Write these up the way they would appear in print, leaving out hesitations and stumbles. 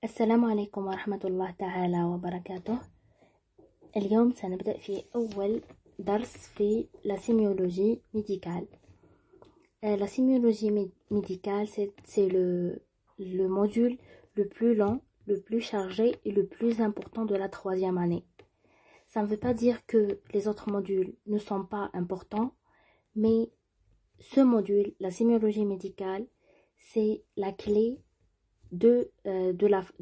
السلام عليكم ورحمة الله تعالى وبركاته. اليوم سنبدأ في أول درس في la sémiologie médicale. La sémiologie médicale, c'est le module le plus long, le plus chargé et le plus important de la troisième année. Ça ne veut pas dire que les autres modules ne sont pas importants, mais ce module, la sémiologie médicale, c'est la clé de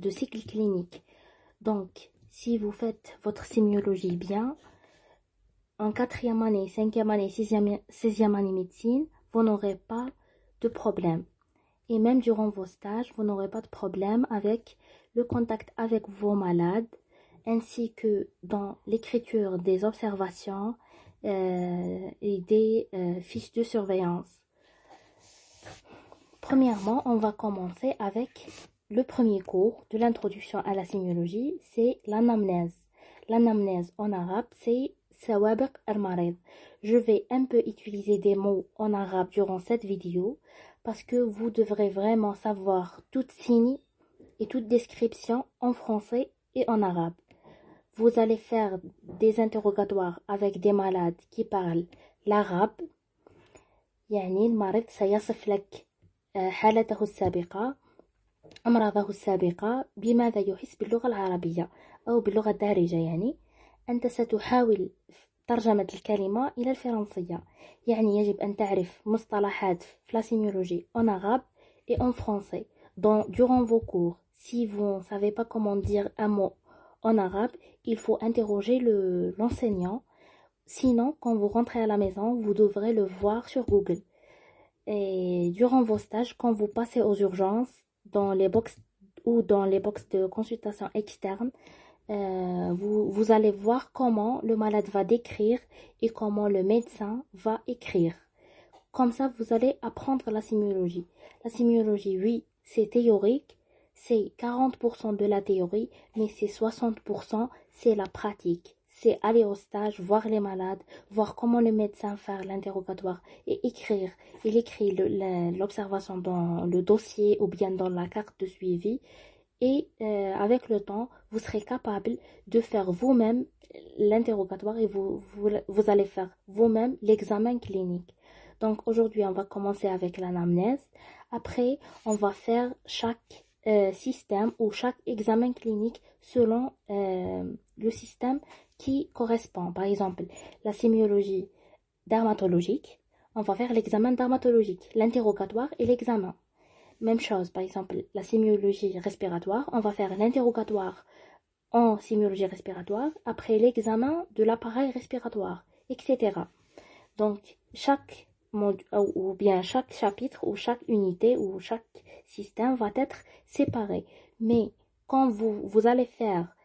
cycle clinique. Donc, si vous faites votre sémiologie bien, en 4e année, 5e année, 6e année médecine, vous n'aurez pas de problème. Et même durant vos stages, vous n'aurez pas de problème avec le contact avec vos malades, ainsi que dans l'écriture des observations et des fiches de surveillance. Premièrement, on va commencer avec le premier cours de l'introduction à la sémiologie, c'est l'anamnèse. L'anamnèse en arabe, c'est sawabiq al-marid. Je vais un peu utiliser des mots en arabe durant cette vidéo parce que vous devrez vraiment savoir toute signe et toute description en français et en arabe. Vous allez faire des interrogatoires avec des malades qui parlent l'arabe. يعني المريض سيصف لك حالته السابقة، أمراضه السابقة، بماذا يحس باللغة العربية أو باللغة الدارجة. يعني أنت ستحاول ترجمة الكلمة إلى الفرنسية، يعني يجب أن تعرف مصطلحات في la sémiologie en arabe et en français. Durant vos cours, si vous ne savez pas comment dire un mot en arabe, il faut interroger l'enseignant. Sinon, quand vous rentrez à la maison, vous devrez le voir sur Google. Et durant vos stages, quand vous passez aux urgences, dans les box ou dans les box de consultation externe, vous allez voir comment le malade va décrire et comment le médecin va écrire. Comme ça, vous allez apprendre la sémiologie. La sémiologie, oui, c'est théorique, c'est 40% de la théorie, mais c'est 60%, c'est la pratique. C'est aller au stage, voir les malades, voir comment le médecin fait l'interrogatoire et écrire. Il écrit l'observation dans le dossier ou bien dans la carte de suivi. Et avec le temps, vous serez capable de faire vous-même l'interrogatoire et vous allez faire vous-même l'examen clinique. Donc aujourd'hui, on va commencer avec l'anamnèse. Après, on va faire chaque système ou chaque examen clinique selon le système qui correspond. Par exemple, la sémiologie dermatologique, on va faire l'examen dermatologique, l'interrogatoire et l'examen. Même chose, par exemple, la sémiologie respiratoire, on va faire l'interrogatoire en sémiologie respiratoire, après l'examen de l'appareil respiratoire, etc. Donc, chaque ou bien chaque chapitre ou chaque unité ou chaque système va être séparé. Mais quand vous allez faire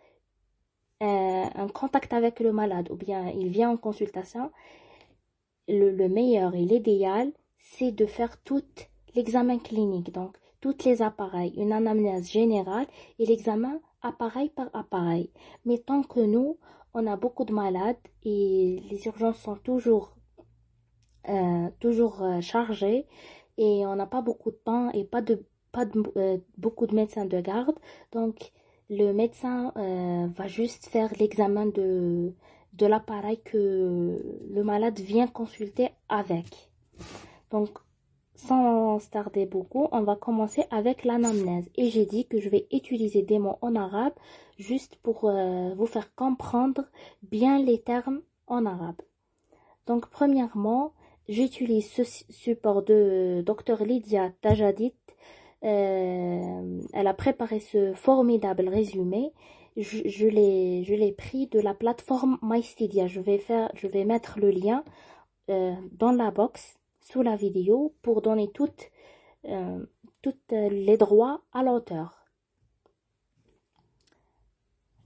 un contact avec le malade ou bien il vient en consultation, le meilleur et l'idéal, c'est de faire tout l'examen clinique. Donc, tous les appareils, une anamnèse générale et l'examen appareil par appareil. Mais tant que nous, on a beaucoup de malades et les urgences sont toujours chargées et on n'a pas beaucoup de temps et pas beaucoup de médecins de garde. Donc, le médecin va juste faire l'examen de l'appareil que le malade vient consulter avec. Donc, sans tarder beaucoup, on va commencer avec l'anamnèse. Et j'ai dit que je vais utiliser des mots en arabe juste pour vous faire comprendre bien les termes en arabe. Donc, premièrement, j'utilise ce support de Dr Lydia Tajadit. Elle a préparé ce formidable résumé. Je l'ai pris de la plateforme MyStedia. Je vais mettre le lien dans la box sous la vidéo pour donner toutes les droits à l'auteur.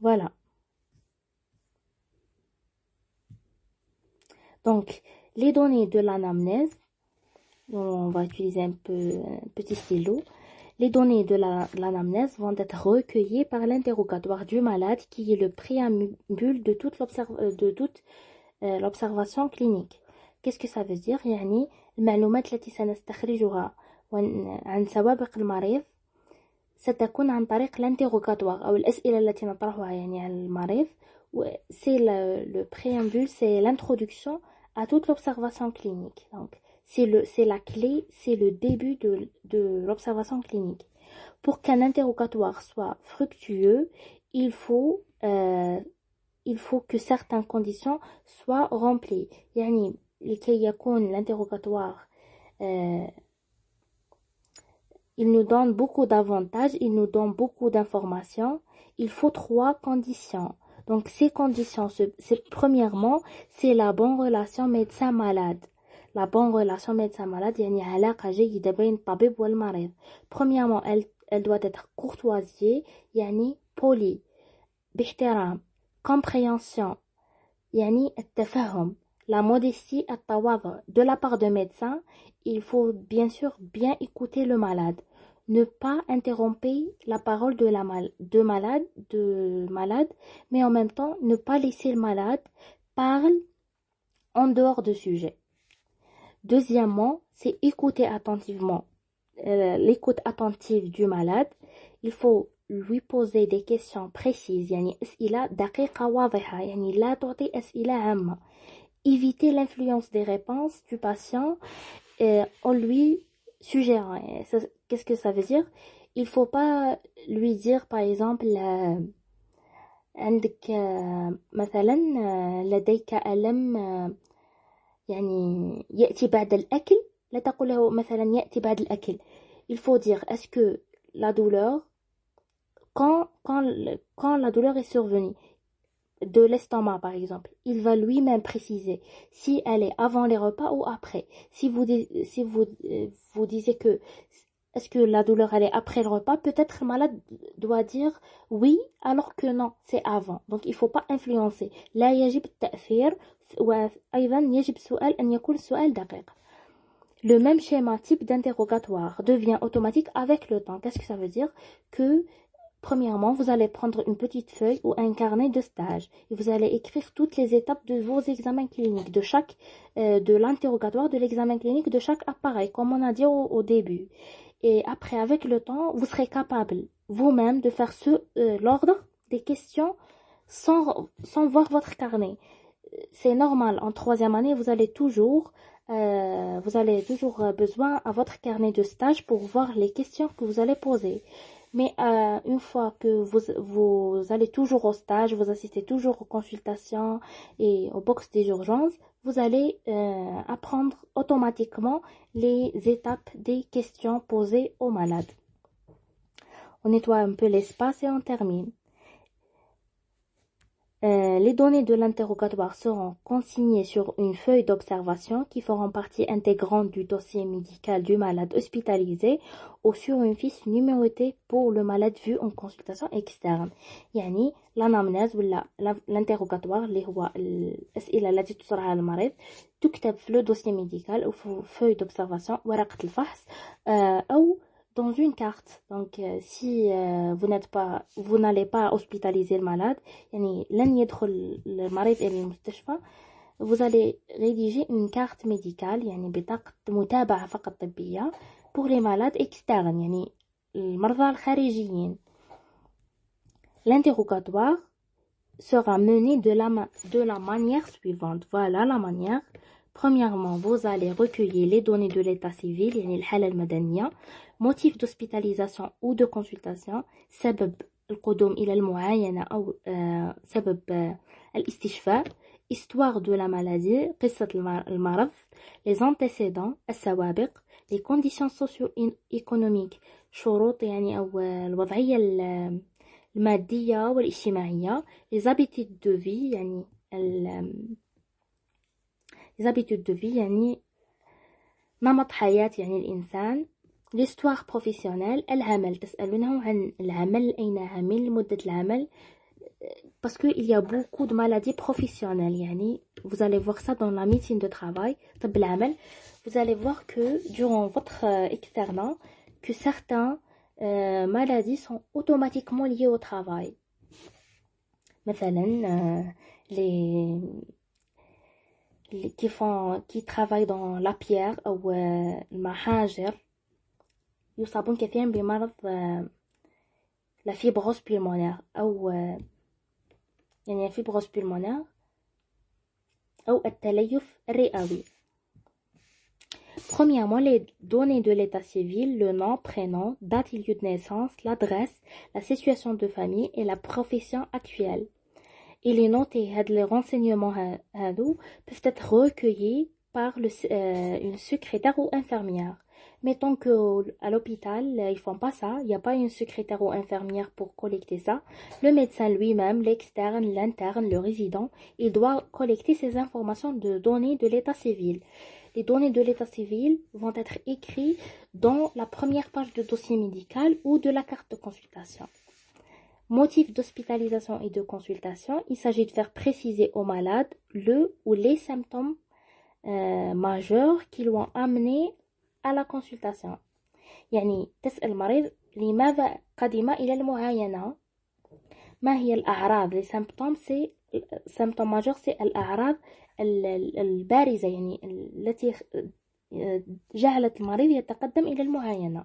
Voilà. Donc, les données de l'anamnèse, on va utiliser un petit stylo. Les données de l'anamnèse vont être recueillies par l'interrogatoire du malade qui est le préambule de toute l'observation clinique. Qu'est-ce que ça veut dire؟ يعني المعلومات التي سنستخرجها عن سوابق المريض ستكون عن طريق l'interrogatoire أو الأسئلة التي نطرحها يعني على المريض. C'est le préambule, c'est l'introduction à toute l'observation clinique. Donc, c'est la clé, c'est le début de l'observation clinique. Pour qu'un interrogatoire soit fructueux, il faut que certaines conditions soient remplies. يعني لكي يكون l'interrogatoire il nous donne beaucoup d'avantages, il nous donne beaucoup d'informations. Il faut 3 conditions. Donc ces conditions, premièrement, c'est la bonne relation médecin-malade. La bonne relation médecin-malade, يعني علاقة جيدة بين الطبيب والمريض. Premièrement, elle doit être courtoisie, يعني poli, باحترام, compréhension, يعني التفهم, la modestie, التواضع. De la part de médecin, il faut bien sûr bien écouter le malade. Ne pas interrompre la parole de malade, mais en même temps, ne pas laisser le malade parler en dehors de sujet. Deuxièmement, c'est écouter attentivement. L'écoute attentive du malade. Il faut lui poser des questions précises. يعني أسئلة دقيقة واضحة. يعني لا تعطي أسئلة عامة. Éviter l'influence des réponses du patient en lui suggérant. Qu'est-ce que ça veut dire? Il faut pas lui dire par exemple عندك مثلا لديك ألم يعني يأتي بعد الأكل. لا تقول له مثلا يأتي بعد الأكل. Il faut dire est-ce que la douleur quand la douleur est survenue de l'estomac par exemple, il va lui-même préciser si elle est avant les repas ou après. Si vous disiez que est-ce que la douleur elle est après le repas, peut-être le malade doit dire oui alors que non, c'est avant. Donc il faut pas influencer. لا يجب التأثير وأيضا يجب السؤال أن يكون السؤال دقيق. Le même schéma type d'interrogatoire devient automatique avec le temps. Qu'est-ce que ça veut dire? Que premièrement, vous allez prendre une petite feuille ou un carnet de stage et vous allez écrire toutes les étapes de vos examens cliniques, de l'interrogatoire, de l'examen clinique de chaque appareil, comme on a dit au début. Et après, avec le temps, vous serez capable vous-même de faire l'ordre des questions sans voir votre carnet. C'est normal, en 3e année, vous allez toujours besoin à votre carnet de stage pour voir les questions que vous allez poser. Mais une fois que vous allez toujours au stage, vous assistez toujours aux consultations et aux box des urgences, vous allez apprendre automatiquement les étapes des questions posées aux malades. On nettoie un peu l'espace et on termine. Les données de l'interrogatoire seront consignées sur une feuille d'observation qui feront partie intégrante du dossier médical du malade hospitalisé ou sur une fiche numérotée pour le malade vu en consultation externe. يعني l'anamnèse ولا l'interrogatoire اللي هو الأسئلة التي تطرح على المريض تكتب في le dossier médical أو في feuille d'observation ورقة الفحص أو dans une carte. Donc si vous n'allez pas hospitaliser le malade, يعني لن يدخل المريض إلى المستشفى, vous allez rédiger une carte médicale يعني بطاقة متابعة فقط طبية pour les malades externes يعني المرضى الخارجيين. L'interrogatoire sera mené de la manière suivante. Voilà la manière. Premièrement, vous allez recueillir les données de l'état civil, يعني الحالة المدنية, motif d'hospitalisation ou de consultation, سبب القدوم إلى المعاينة أو سبب الاستشفاء, histoire de la maladie, قصة المرض, les antécédents, السوابق, les conditions socio-économiques, شروط يعني أو الوضعية المادية والاجتماعية, les habitudes de vie يعني les habitudes de vie يعني نمط حياة يعني الإنسان, l'histoire professionnelle, العمل, تسألونه عن العمل, أين عمل, مدة العمل, parce que il y a beaucoup de maladies professionnelles يعني vous allez voir ça dans la médecine de travail, طب العمل, vous allez voir que durant votre externat que certains maladies sont automatiquement liées au travail. مثلا qui travaillent dans la pierre أو المحاجر يصابون كثيرا بمرض la fibrose pulmonaire أو يعني fibrose pulmonaire أو التليف الرئوي. Premièrement, les données de l'état civil, le nom, prénom, date et lieu de naissance, l'adresse, la situation de famille et la profession actuelle. Et les notes et les renseignements peuvent être recueillis par une secrétaire ou infirmière. Mettons qu'à l'hôpital, ils font pas ça, il n'y a pas une secrétaire ou infirmière pour collecter ça. Le médecin lui-même, l'externe, l'interne, le résident, il doit collecter ces informations de données de l'état civil. Les données de l'état civil vont être écrites dans la première page du dossier médical ou de la carte de consultation. Motif d'hospitalisation et de consultation, il s'agit de faire préciser au malade le ou les symptômes majeurs qui l'ont amené à la consultation. يعني تسأل المريض لماذا قدم إلى المعاينة؟ ما هي الأعراض؟ les symptômes c'est symptômes majeurs c'est الأعراض البارزة يعني التي جعلت المريض يتقدم إلى المعاينة.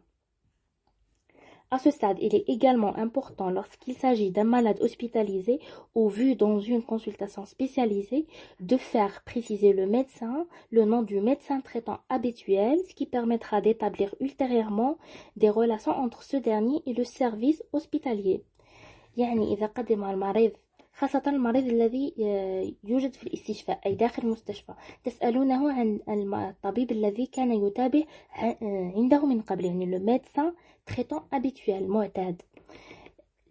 À ce stade, il est également important lorsqu'il s'agit d'un malade hospitalisé ou vu dans une consultation spécialisée de faire préciser le médecin, le nom du médecin traitant habituel, ce qui permettra d'établir ultérieurement des relations entre ce dernier et le service hospitalier. يعني إذا قدم المريض خاصة المريض الذي يوجد في الاستشفاء أي داخل المستشفى تسألونه عن الطبيب الذي كان يتابع عنده من قبل يعني le médecin traitant habituel معتاد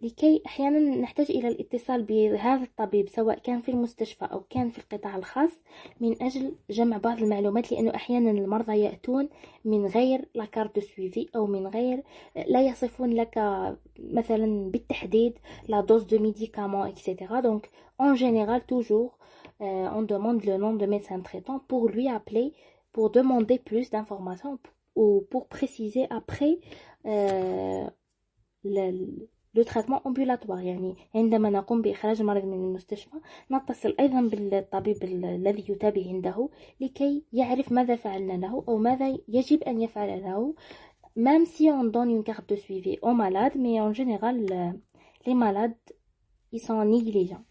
لكي أحيانا نحتاج إلى الاتصال بهذا الطبيب سواء كان في المستشفى أو كان في القطاع الخاص من أجل جمع بعض المعلومات لأنه أحيانا المرضى يأتون من غير لا كارت دو سويفي أو من غير لا يصفون لك مثلا بالتحديد la dose de médicaments etc. Donc en général toujours on demande le nom de médecin traitant pour lui appeler pour demander plus d'informations ou pour préciser après le traitement ambulatoire يعني عندما نقوم بإخراج المريض من المستشفى نتصل أيضا بالطبيب الذي يتابع عنده لكي يعرف ماذا فعلنا له أو ماذا يجب أن يفعل له même si on donne une carte de suivi aux malades mais en général les malades ils sont négligents.